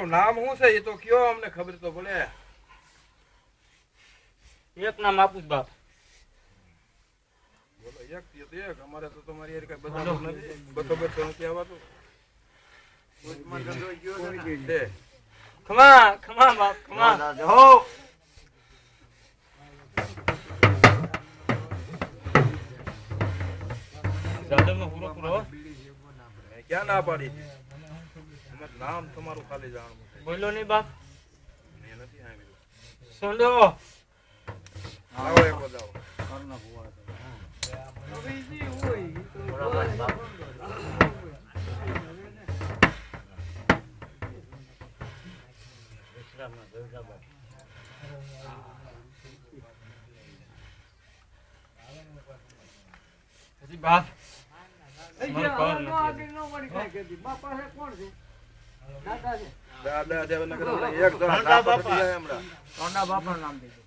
તમારું નામ શું છે એ તો કયો અમને ખબર તો પડે. એક નામ આપું બાપ. બોલો એક એક અમારે તો તમારી યાર કઈ બધું નથી. બસો નથી આવતું. ખમા ખમા બાપ ખમા. હો જાદવનો પૂરો પૂરો. ક્યાં ના પાડી નામ તમારું ખાલી જાણવું છે. બોલો નહીં બાપ. એ નથી આવ્યું. સોંડો આવો એક બતાવો. હજી બાપ દાદા દેવના ઘરે એક જણા સોના બાપા નામ દીધું.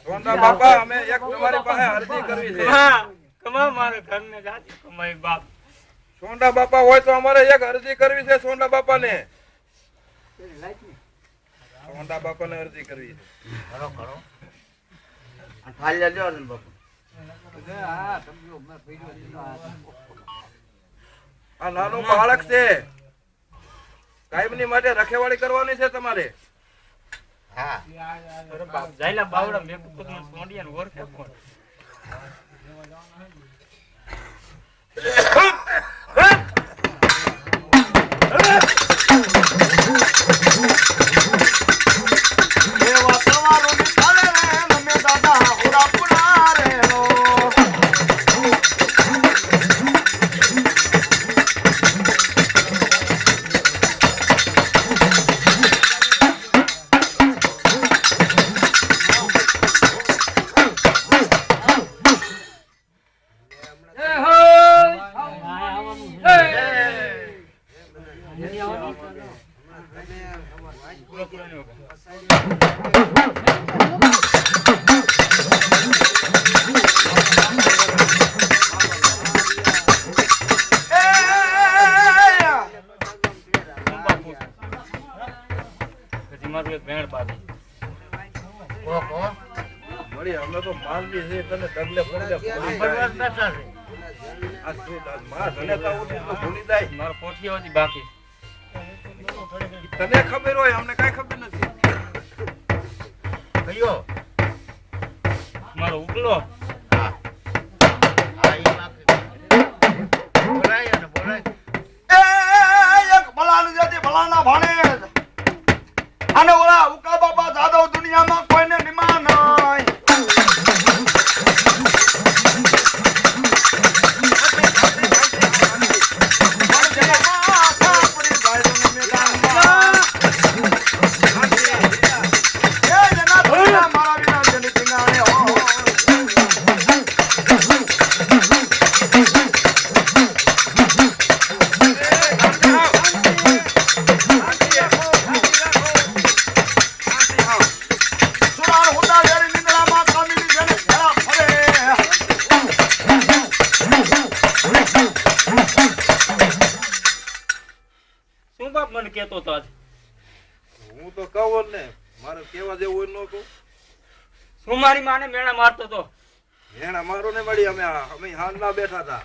સોંડા બાપા અમે એક તમારી પાસે અરજી કરવી છે. કમા મારે ઘરને જાતી કમાઈ બાપ. સોંડા બાપા હોય તો અમારે એક અરજી કરવી છે. સોંડા બાપાને સોંડા બાપાને અરજી કરવી છે. કરો કરો થાલ્યા લ્યો ને બાપુ. આ નાનું બાળક છે. કાયમની માટે રખેવાળી કરવાની છે તમારે. હા અરે બાપ જાયલા બાવડા મેં કુકુને સોંડિયા ને ઓરખે કોણ. એવા તમારો નિકાલે રે નમે દાદા ઉડા પુરા રે નો. પૂરો પૂરો નહીં હોગા. હજી મારું એક ભેણ બાકી. મળી અમે તો માલવી છે તને ડગલે પડે ભૂલી જાય. આ શું માં તને તો આવું તો ભૂલી જાય. મારો પોઠિયો હજી બાકી. તને ખબર હોય અમને કઈ ખબર નથી. કયો મારો ઉકલો હા ઈ બાકી બોલાય ને બોલાય. એક ભલાની જાતિ ભલાના ભાણે અને ઓલા ઉકા બાપા જાદવ દુનિયામાં કોઈને નિમા નહીં. શું બાપ મને કેતો તો આજ. હું તો કહું ને મારે કેવા જેવું હોય ન કહું. શું મારી માને મેણા મારતો તો. એના મારો ને મળી અમે હાલ ના બેઠા હતા.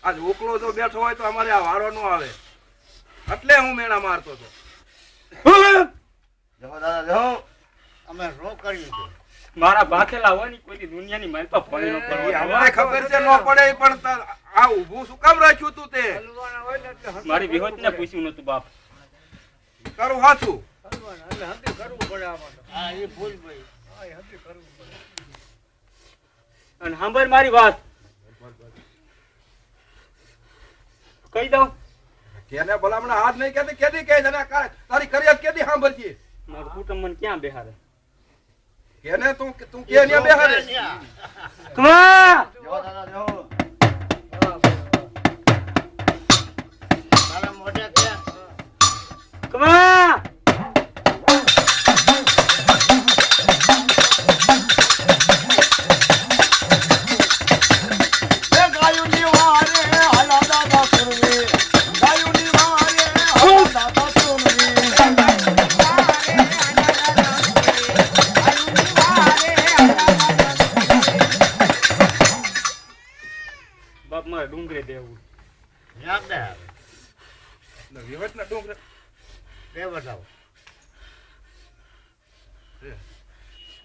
આજ ઉકલો જો બેઠો હોય તો અમારે આ વારો ન આવે એટલે હું મેણા મારતો હતો. જો દાદા જો અમે રો કરી છે. મારા ભાથેલા હોય ને કોઈ દુનિયાની માલપા ફોન ન કરો. અમને ખબર છે ન પડે પણ આ ઊભું શું કામ રાખ્યું તું તે. મારી વિહોત ને પૂછ્યું નતું બાપ. તારું હાચું હા એ ભૂલ ભાઈ. અને સાંભળ મારી વાત કહી દઉં. કેને ભલામણા હાથ નહીં કેતી કેદી કહે છે ને તારી કરિયાત કેદી સાંભળજી. મારું કુટુંબ મને ક્યાં બેહારે. કેને તું કે ને બેહારે. કમા જો દાદા જો તારા મોઢે કે કમા ગાયુની વારે હાલા દાદા સુરવી ગાયુની વારે હાલા દાદા સુરવી તમારે ડુંગરે દેવું. યાદ ના આવે. ને વિહતના ડુંગરે બે બતાવો.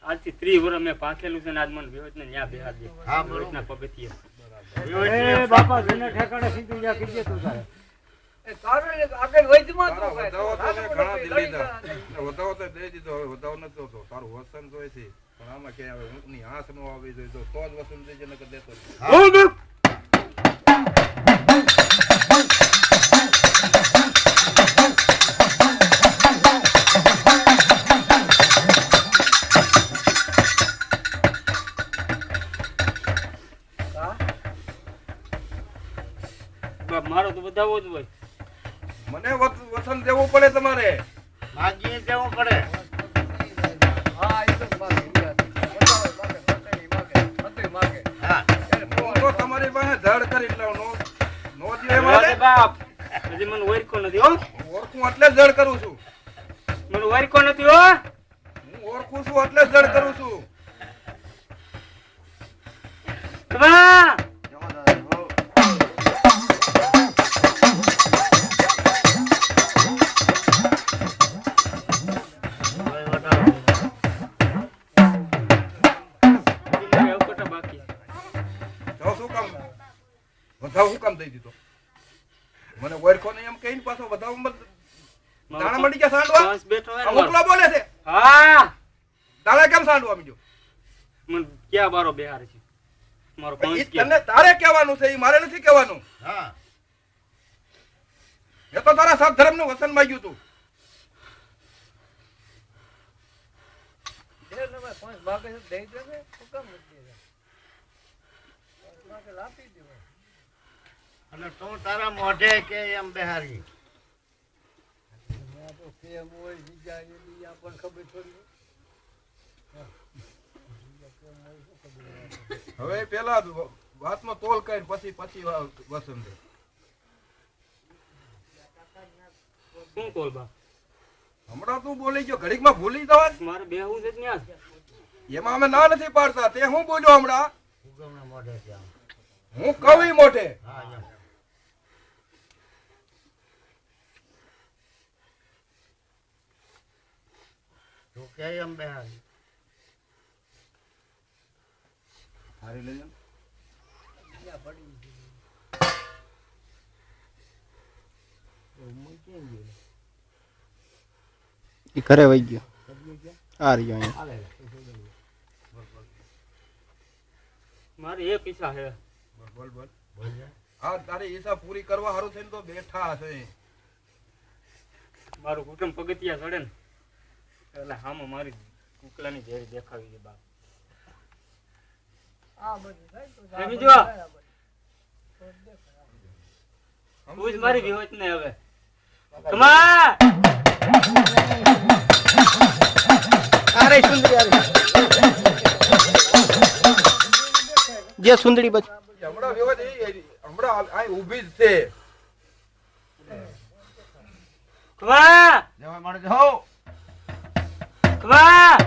આજથી 30 વર્ષ મેં પાથેલું છે ને આજ મને વિહતને ન્યા બેહાડ દે. હા, બરોબર. વિહતના પગથિયે. એ બાપા જૂના ઠેકાણે સીધું જ્યાં કીધે તું તારે તારા વધાવો તો મેં ઘણા દી લીધા. ને વધાવો તો દઈ દીધો. હવે વધાવો નતો તો તારું વસન જોઈ છે. પણ આમાં કે હવે ઊંટની આંખ નો આવી જોઈએ તો જ વસન દેજે નકર દેતો નહીં. બાપ મારો તો બધાવો જ હોય. મને વસન દેવું પડે તમારે. માગીએ દેવું પડે. હા. હું તો તમારી પાસે ધડ કરી લઉં. નો દીવે અરે મારે. બાપ હજી મને ઓળખો નથી હો. હું ઓળખું એટલે જ ધડ કરું છું. મને ઓળખો નથી હો. હું ઓળખું છું એટલે જ ધડ કરું છું. કમા હવે બતાવો. મારે અવકટા બાકી. જાઓ શું કામ વધાવ શું કામ દઈ દીધો? મને ઓળખો નહીં એમ કહીને પાછો વધાવ દાણા મળી ગયા સાંડવા. પાંચ બેઠો હોય આ ને મારો. મોકલો બોલે છે. હા દાણા કેમ સાંડવા મીજો? મને ક્યાં બારો બેહાર છે મારો પાંચ ઈ ક્યાં. તને તારે કહેવાનું છે, ઈ મારે નથી કહેવાનું. હા. એ તો તારા સબ ધર્મનું વસન માંગ્યું તું. અને તું તારા મોઢે કે એમ બેહારી. હવે પેલા વાતનો તોલ કરી પછી વસન દે. શું કોલ બા હમણાં તું બોલી ગયો ઘડીકમાં ભૂલી જવા. મારે બેહવું છે જ ન્યા. એમાં અમે ના નથી પાડતા. તે હું બોલ્યો હમણાં? ઉગમણા મોઢે કે આમ. હું કવિ મોઢે. હા, એમ. તું કે એમ બેહારી. હારી લેજો. ઈ ઘરે વહી ગયો આ રહ્યો અહીંયા. મારે એક ઈચ્છા છે. બોલ બોલ. બોલ જા. હા તારી ઈચ્છા પૂરી કરવા હારું થઈને તો બેઠા હશે. મારું કુટુંબ પગથિયા ચડે ને એટલે હામાં મારી કુકલાની ઝેર દેખાવી છે બાપ. સમજો તું જ મારી વિહોત ને હવે કમા અરે સુંદરી અરે જે સુંદરી બચ હમણાં વિવાદ હમણાં આ ઊભી જ છે. કમા જવા મારે જાઓ. કમા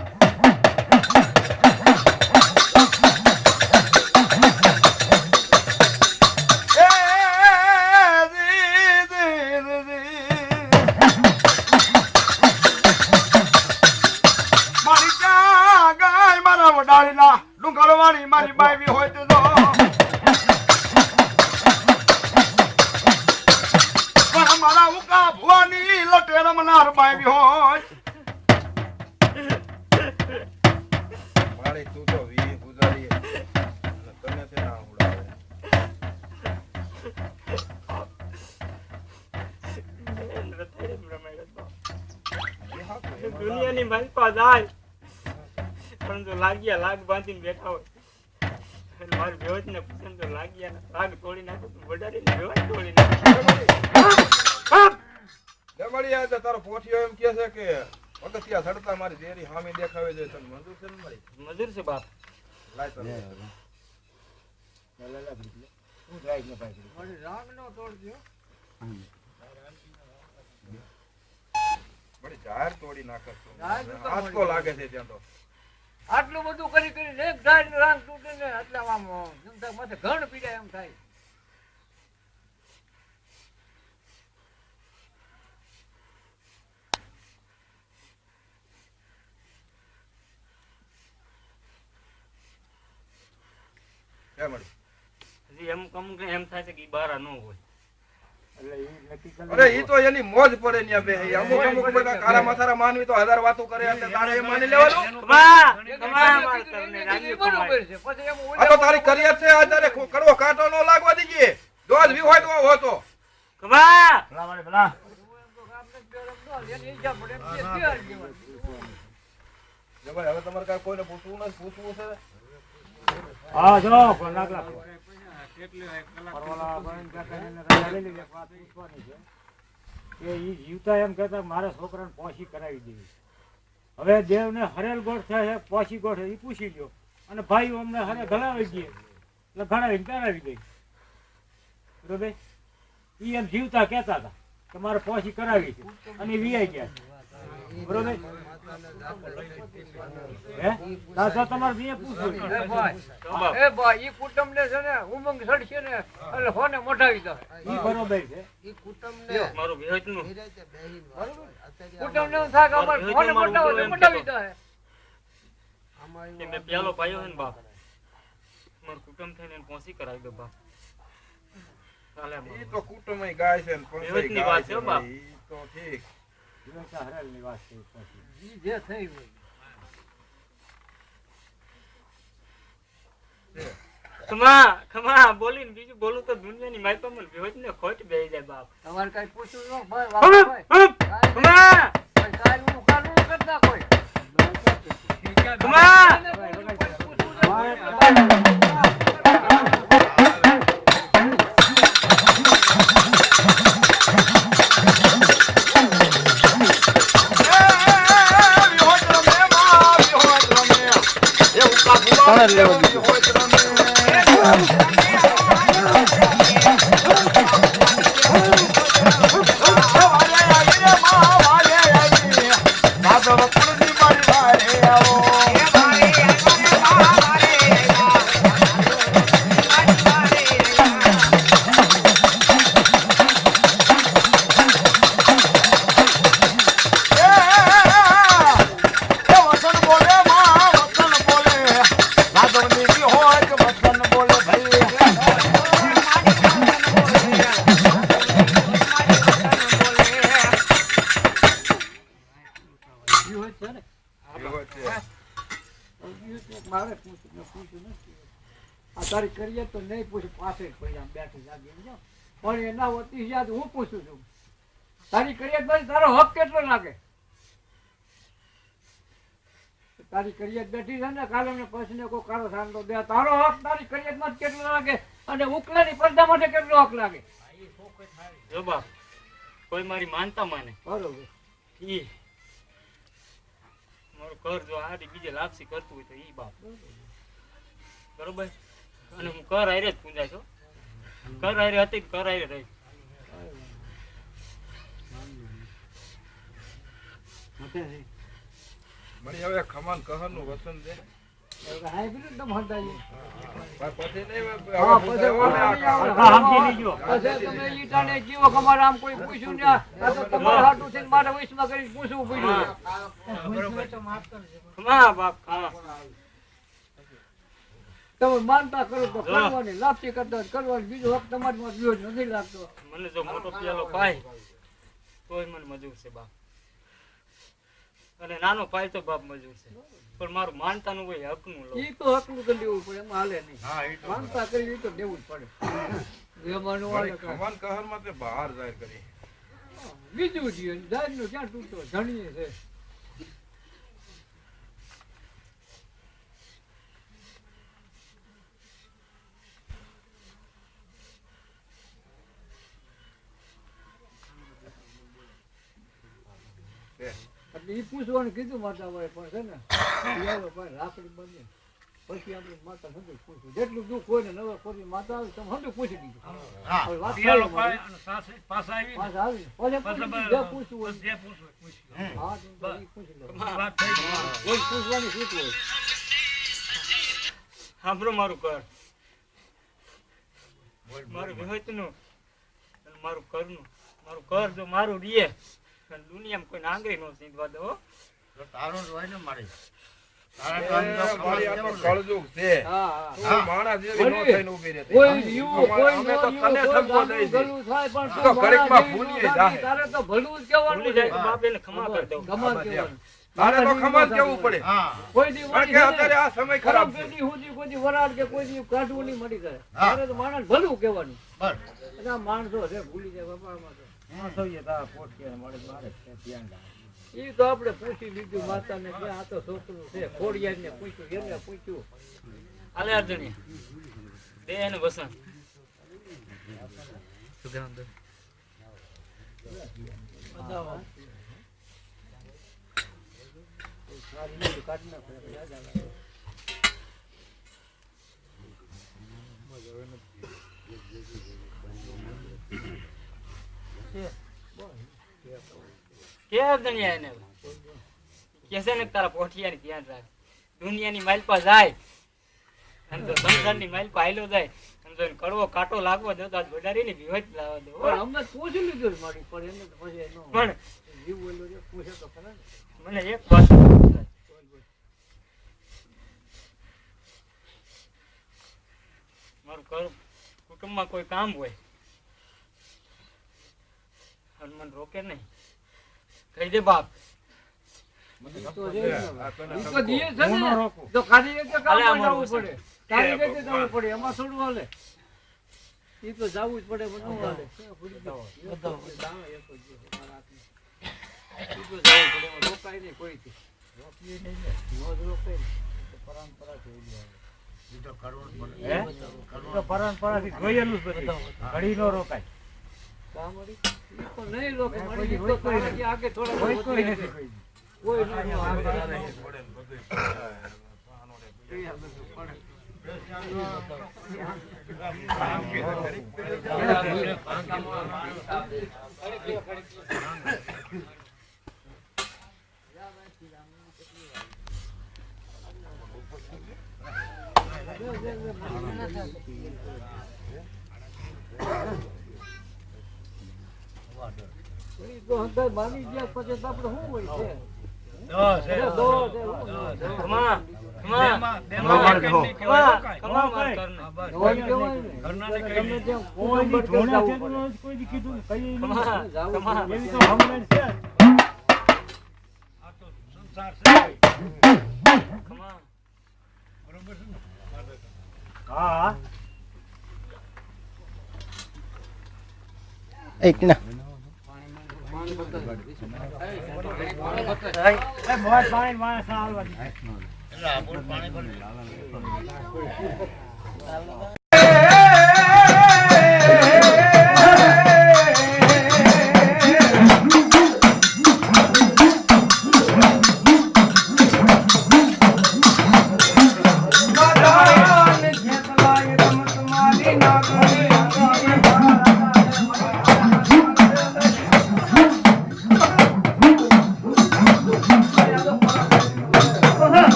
ડુંગરવાળી મારી બાવી હોય તો જો. પણ મારા ઉકા ભુવાની લટે રમનાર બાવી હોય. મારી તું તો વી ગુજારી અને તને છે ના ઉડાવે. દુનિયાની મારી પાસે જાય પણ જો લાગ્યા લાગ બાંધીને બેઠા હોય અને મારી બેવત ને પસંદ તો લાગ્યા ને લાગ તોડી નાખો તો વડાડીને બેવત તોડી નાખો. જમડી આ તો તારો પોઠિયો એમ કહે છે કે પગથિયા ચડતા મારી દેરી સામે દેખાવે છે. તને મંજૂર છે ને મારી? મજૂર છે બાપ. લાય તને. બડી જાહેર તોડી નાખે છે. આંચકો લાગે છે ત્યાં તો. આટલું બધું કરી કરીને એક ઝાડ રાંગ તૂટે ને એટલે આમ જનતા માથે ઘણ પીડાય એમ થાય. હે મળી હજી અમુક ને એમ થાય છે કે ઈ બારા ન હોય. એટલે ઈ નક્કી કરી અરે ઈ તો એની મોજ પડે ને બે અમુક બધા કારા માથારા માનવી તો 1000 વાતો કરે એટલે તારે એ માની લેવાનું. કમા માર કરને રાજી બરોબર છે પછી એમ આ તો તારી કરિયર છે આ તારે કડવો કાંટો ન લાગવા દીજે. દોજ વી હોય તો હોતો કમા ભલા મારે ભલા ભાઈ હવે તમારે કાંઈ કોઈને પૂછવું છે હા જો કોણ લાખ લાખ પરવાલા ભાઈ કાકા એને રજા લઈ લીધી. એક વાત પૂછવાની છે કે ઈ જીવતા એમ કહેતા મારા છોકરાને પોસી કરાવી દેવી. હવે દેવને હરેલ ગોઠ છે પોસી ગોઠ ઈ પૂછી લ્યો અને ભાઈઓ અમને હરે ઘડાવી દઈએ એટલે ઘડાવીને કરાવી દઈ. બરોબર ઈ એમ જીવતા કહેતા હતા કે મારે પોસી કરાવી છે અને વીઆઈ ગયા. બરોબર હે દાદા તમારે બીએ પૂછવું એ ભાઈ ઈ કુટુંબ ને છે ને ઉમંગ સડશે ને એટલે હોને મોઢાવી દે. ઈ બરોબર છે. મારું વિરોધનું કુટુંબ ને થાય કે અમાર હોને મોઢાવી દે. કે મેં પ્યાલો પાયો હે ને બાપ મારું કુટુંબ થઈને એને પહોંચી કરાવી દો બાપ. ચાલે ઈ તો કુટુંબય ગાય છે ને પણ એવતની વાત છે હો બાપ. ઈ તો ઠીક જીવતા હરેલની વાત છે પોસી. ઈ જે થઈ હોય ખમા બોલીને બીજું બોલું તો દુનિયાની માઇપા મને વિરોધ ને ખોટ બેહી જાય બાપ. તમારે કઈ પૂછવું ન ભાઈ ખમા કાઈ નું કાનું કરતા કોઈ ખમા કોણ લેવા દીધું તારી કરીએ તો નહીં પૂછું પાસે પડી આમ બેઠી જાગી પણ એના વતી યાદ હું પૂછું છું તારી કરીએ પછી તારો હક કેટલો લાગે તારી કરીએ બેઠી છે ને કાલે ને પછી કોઈ કારો સાંડો દે તારો હક તારી કરીએ માં કેટલો લાગે અને ઉકલાની પડદા માટે કેટલો હક લાગે જો બાપ કોઈ મારી માનતા માને બરોબર ઈ મારું ઘર જો આડી બીજે લાપસી કરતું હોય તો ઈ બાપ બરોબર અને હું કર આયરે જ પૂંજાય છો કર આયરે હતી કર આયરે રહી મળી હવે ખમાન કહરનું વસન દે હાય બીજું તમ હટાઈ પછી નહીં હા પછી હા સમજી લીજો. પછી તમે ઈટાને જીવો કે અમારે આમ કોઈ પૂછ્યું ને આ તો તમારા હાટું છે મારે વૈશમાં કરી પૂછવું પડ્યું ખમા બાપ ખમા તમે માનતા કરો તો કરવાની લાપસી કરતા કરવાની બીજો હક તમારી વિરોધ નથી લાગતો મને જો મોટો પ્યાલો પાય તોય મને મજૂર છે બાપ અને નાનો પાય તો બાપ મજૂર છે પણ મારું માનતાનું હોય હકનું લો ઈ તો હકનું કરી દેવું પડે એમાં હાલે નહીં માનતા કરી તો દેવું જ પડે એમાંનું હાલે કાંઈ. ખમાન કહર માં તે બહાર જાહેર કરી બીજું જીવન જાતનું ક્યાં તૂટતો ધણીએ છે એટલે ઈ પૂછવાનું કીધું માતા હોય પણ છે ને યાર ભાઈ રાખડી બને પછી આપણે માતા હંધું પૂછ્યું જેટલું દુઃખ હોય ને નવા કોઈ માતા આવે તમે હંધું પૂછી દીધું હવે વાત ચાલો મારી. પાછા આવી પછી જે પૂછવું હોય હા તો ઈ પૂછી લો કોઈ પૂછવાની છૂટ હોય સાંભળો મારું ઘર મારું વિહોતનું અને મારું ઘરનું મારું ઘર જો મારું રીએ દુનિયામાં કોઈ આંગળી નો સીધવા દો તારો જ હોય ને મારે મારી આ તો કળજુગ છે. હા હા તું માણસ જેવી નો થઈને ઊભી રહેતી. કોઈ જીવું, કોઈ અમે તો નો તને જીવું, ઠપકો કોઈ દઈ ગામનું ગલું થાય, પણ તો તું ઘડીકમાં મારા ભૂલી જેવી જાય. તારે તો ભલું જ કહેવાનું ભૂલી જાય છે. તો બાપ એને ખમા કરી દઉં. ગમન કહેવાનું. તારે તો ખમા જ કેવું પડે. કોઈ દી કારણ કે અત્યારે આ સમય ખરાબ ખરાબ છે. પેઢી સુધી કોઈ દી વરાળ કે કોઈ દી કાઢવું નહીં મળી જાય. તારે તો માણસ ભલું કહેવાનું. અને આ માણસો છે ભૂલી જાય બાપામાં તો. ઈ તો આપણે પૂછી લીધું માતાને કે આ તો છોકરું છે, ખોડિયારને પૂછ્યું, એને પૂછ્યું. આલે અર્જુની દે એને વસન બતાવો. કાઢી નાખો, યાદ આવે. કે અર્જુની એને કે છે ને તારા પોઠિયાની ધ્યાન રાખ. દુનિયાની માલપા જાય અને તો સંસારની માલપા હાલ્યો જાય અને તો એને કડવો કાંટો લાગવો દો તો આજ વડારીને વિવજ લાવવા દો. પણ અમને પૂછી લીધું જ મારી, પણ એને તો પછી એનો પણ જીવ બોલ્યો છે, પૂછે તો ખરા ને. મને એક વાત મારું કુટુંબમાં કોઈ કામ હોય અને મને રોકે નહીં, કહી દે બાપ. ઈ તો છે જ ને. ઈ તો દીએ છે ને. તો ખાલી રીતે હાલે કામમાં અમારું જવું પડે. ખાલી રીતે જવું પડે. એમાં થોડું હાલે. ઈ તો જવું જ પડે, પણ ન હાલે. દાણા એક જ છે, મારા હાથમાં. ઈ તો જવું પડે. એમાં રોકાય નહીં કોઈથી. નો જ રોકાય ને. પરંપરાથી જોયેલું જ બધું. ઘડી નો રોકાય. કામ વળી? ઈ તો નહીં રોકાય. મારી ઈ તો તારાથી આગે થોડા કોઈ કોઈ નથી કોઈ. કોઈ નહીં આવે. ઈ તો અંદર માની ગયા પછી તો આપણે શું હોય છે? દો છે, હું ન દો. ખમા ખમા ખમા કહો. ખમા માર કરને. દોડ કહેવાય ને. ગમે તેમ કોઈ દી કુટુંબ ઢોળા જવું પડે. ચેતનો જ કોઈ દી કીધું કઈ નહીં. ખમા ખમા એવી તો હમણાં છે. ખમા હા એક ના મોજ પાણી માણસ આવવાની.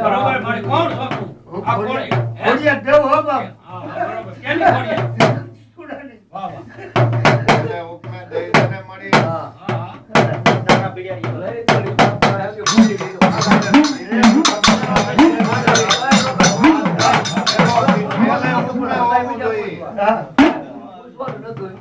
બરોબર મારી કોણ છોકરું આ કોણ ખોડિયાર દેવ હો બાપ. કેની ખોડિયાર વાહ વાહ લઈ તો લીધા, પણ હજી ભૂલી ગયો. પૂછવાનું નતું.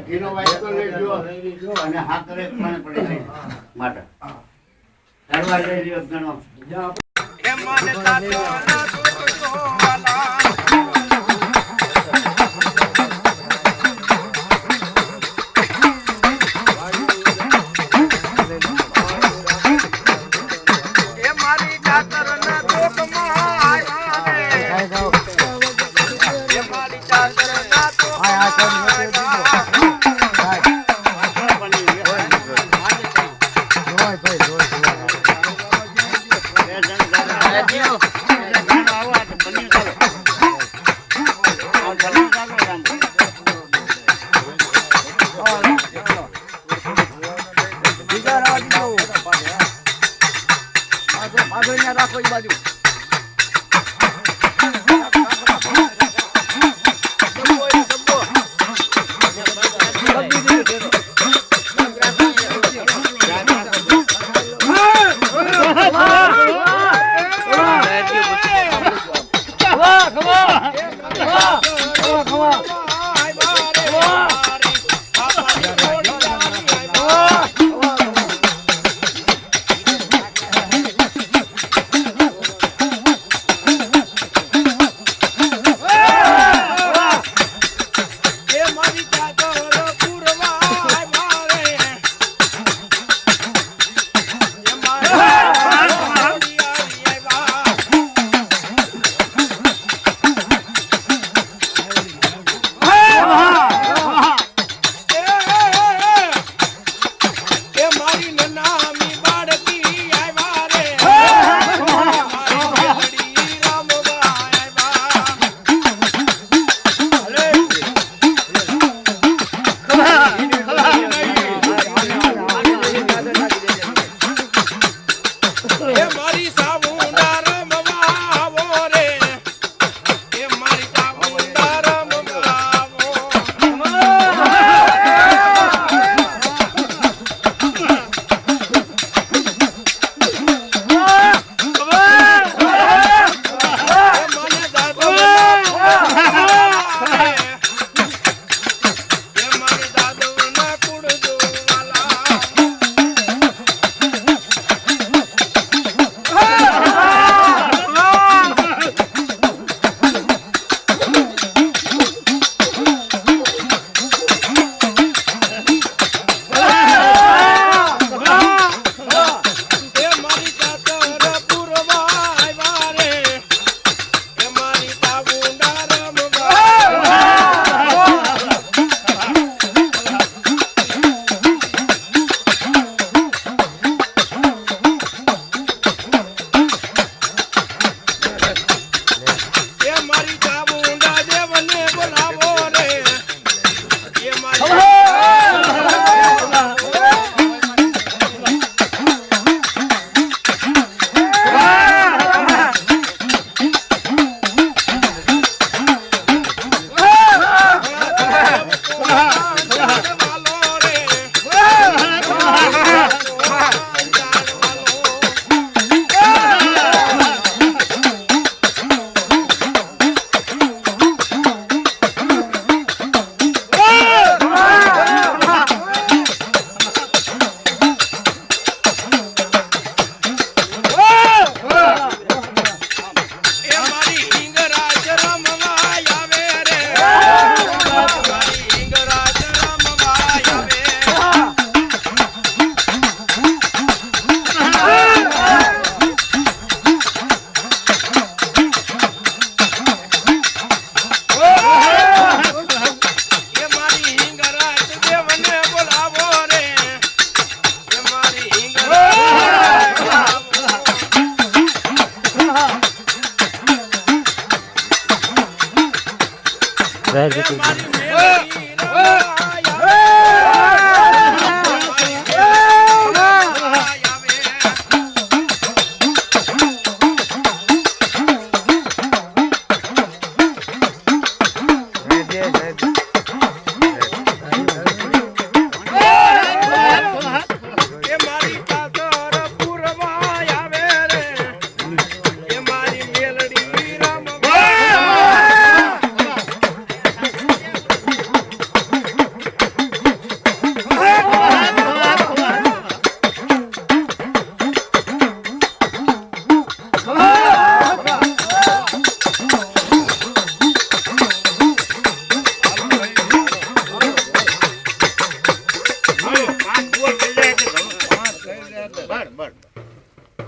ઘીનો વાયકો લેજો અને હાકરે પાણી પડી જાય માટે કરવા લઈ લ્યો ઘણો રાખો એ બાજુ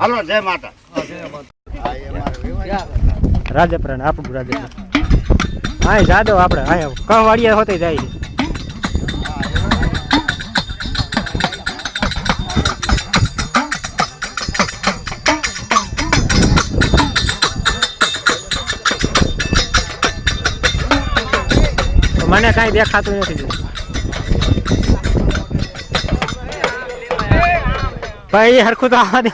હાલો જય માતા હા, એ અમારો વિવાહ. રાજપરા આપણું રાજપરા હા જાદવ આપણે હા કહવાડિયા હોતે જાય છે મને કાંઈ દેખાતું નથી ભાઈ હરખું તો આવવા દે